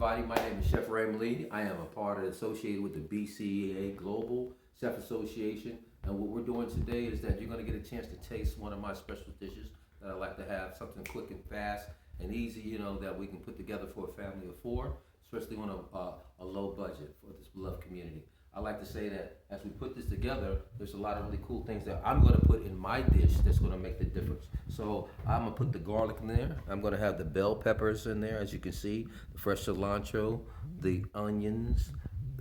everybody. My name is Chef Raymond Lee. I am a part of associated with the BCEA Global Chef Association. And what we're doing today is that you're going to get a chance to taste one of my special dishes that I like to have, something quick and fast and easy, that we can put together for a family of four, especially on a low budget for this beloved community. I like to say that as we put this together, there's a lot of really cool things that I'm going to put in my dish that's going to make the difference. So I'm going to put the garlic in there. I'm going to have the bell peppers in there, as you can see, the fresh cilantro, the onions,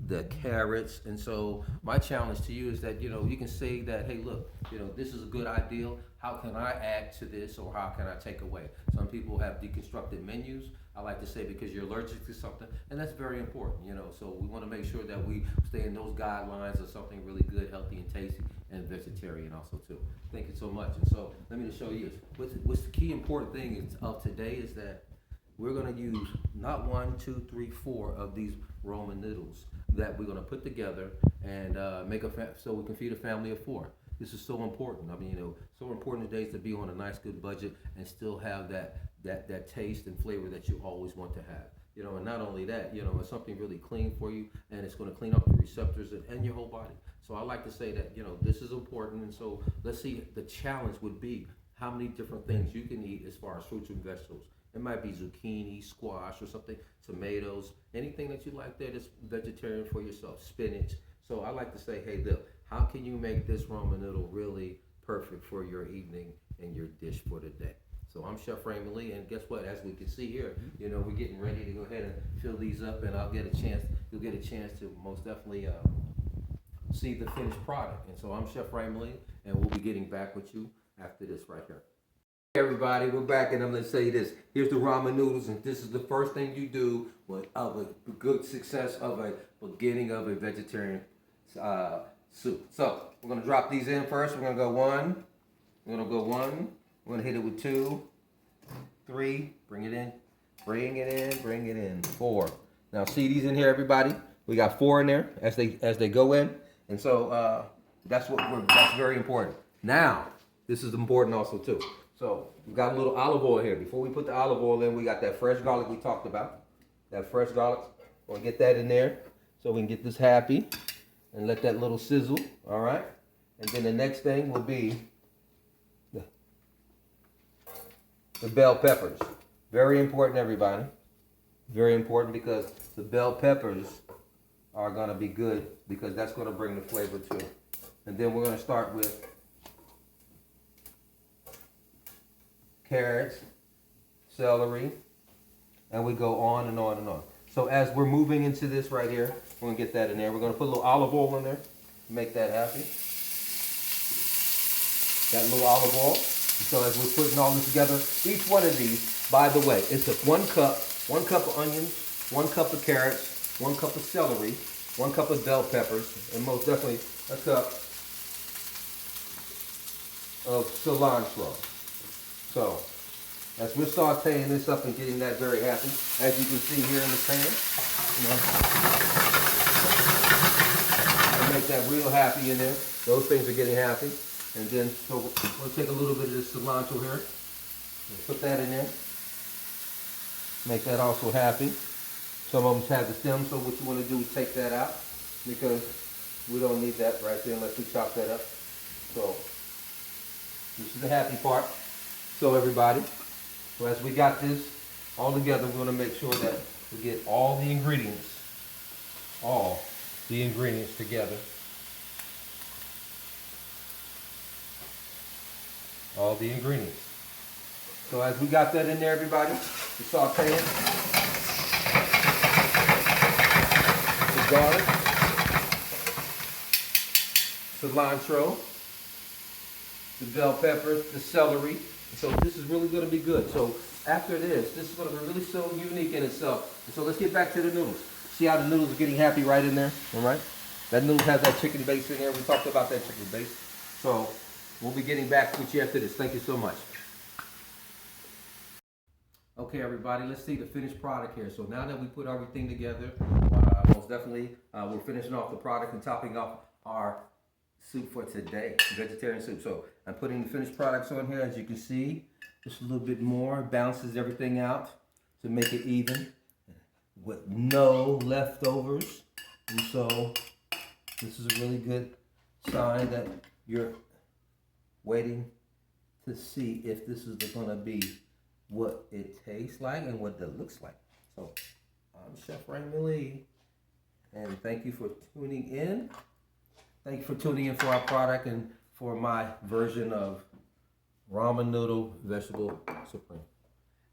the carrots. And so my challenge to you is that, you can say that, hey, look, this is a good ideal. How can I add to this, or how can I take away? Some people have deconstructed menus. I like to say because you're allergic to something, and that's very important, so we want to make sure that we stay in those guidelines of something really good, healthy, and tasty, and vegetarian also too. Thank you so much. And so let me just show you what's the key important thing of today is that we're going to use not 1, 2, 3, 4 of these Roman noodles that we're going to put together and make so we can feed a family of 4. This is so important. I mean, so important today to be on a nice, good budget and still have that taste and flavor that you always want to have. And not only that, it's something really clean for you, and it's going to clean up the receptors and your whole body. So I like to say that, this is important. And so let's see, the challenge would be how many different things you can eat as far as fruits and vegetables. It might be zucchini, squash, or something, tomatoes, anything that you like there that's vegetarian for yourself, spinach. So I like to say, hey, look, how can you make this Roman noodle really perfect for your evening and your dish for the day? So I'm Chef Raymond Lee, and guess what? As we can see here, we're getting ready to go ahead and fill these up, and you'll get a chance to most definitely see the finished product. And so I'm Chef Raymond Lee, and we'll be getting back with you after this right here. Hey everybody, we're back, and I'm going to say this. Here's the ramen noodles, and this is the first thing you do with a good success of a beginning of a vegetarian soup. So we're going to drop these in first. We're going to go 1. We're going to go 1. We're going to hit it with 2, 3. Bring it in. Bring it in. Bring it in. 4. Now see these in here, everybody. We got 4 in there as they go in, and so that's very important. Now this is important also too. So we got a little olive oil here. Before we put the olive oil in, we got that fresh garlic we talked about. That fresh garlic. We'll get that in there so we can get this happy and let that little sizzle. All right. And then the next thing will be the bell peppers. Very important, everybody. Very important, because the bell peppers are going to be good, because that's going to bring the flavor too. And then we're going to start with carrots, celery, and we go on and on and on. So as we're moving into this right here, we're going to get that in there. We're going to put a little olive oil in there to make that happy. That little olive oil. So as we're putting all this together, each one of these, by the way, it's 1 cup of onions, 1 cup of carrots, 1 cup of celery, 1 cup of bell peppers, and most definitely a cup of cilantro. So as we're sauteing this up and getting that very happy, as you can see here in the pan, make that real happy in there. Those things are getting happy. And then, so we'll take a little bit of this cilantro here and put that in there. Make that also happy. Some of them have the stem, so what you want to do is take that out, because we don't need that right there unless we chop that up. So this is the happy part. So everybody, so as we got this all together, we're going to make sure that we get all the ingredients together. All the ingredients. So as we got that in there, everybody, we saute it. The garlic, cilantro, the bell peppers, the celery. So this is really going to be good. So after this is going to be really so unique in itself. And so let's get back to the noodles. See how the noodles are getting happy right in there? All right? That noodle has that chicken base in there. We talked about that chicken base. So we'll be getting back with you after this. Thank you so much. Okay, everybody, let's see the finished product here. So now that we put everything together, most definitely we're finishing off the product and topping off our soup for today, vegetarian soup. So I'm putting the finished products on here, as you can see. Just a little bit more, balances everything out to make it even. with no leftovers. And so this is a really good sign that you're waiting to see if this is going to be what it tastes like and what it looks like. So I'm Chef Raymond Lee, and thank you for tuning in. Thank you for tuning in for our product and for my version of ramen noodle vegetable supreme.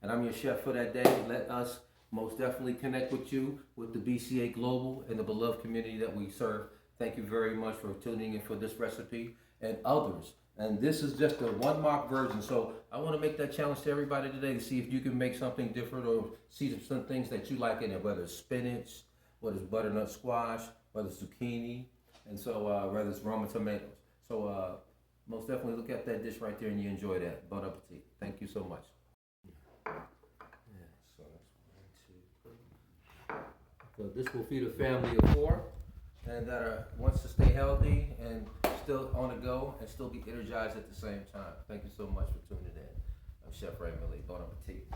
And I'm your chef for that day. Let us most definitely connect with you, with the BCA Global and the beloved community that we serve. Thank you very much for tuning in for this recipe and others. And this is just a one mark version. So I want to make that challenge to everybody today to see if you can make something different or see some things that you like in it, whether it's spinach, whether it's butternut squash, whether it's zucchini, and so whether it's Roma tomatoes. So most definitely look at that dish right there and you enjoy that. Bon appetit. Thank you so much. So that's 1, 2, 3. So this will feed a family of 4 and that wants to stay healthy and still on the go and still be energized at the same time. Thank you so much for tuning in. I'm Chef Raymond Lee. Bon appetit.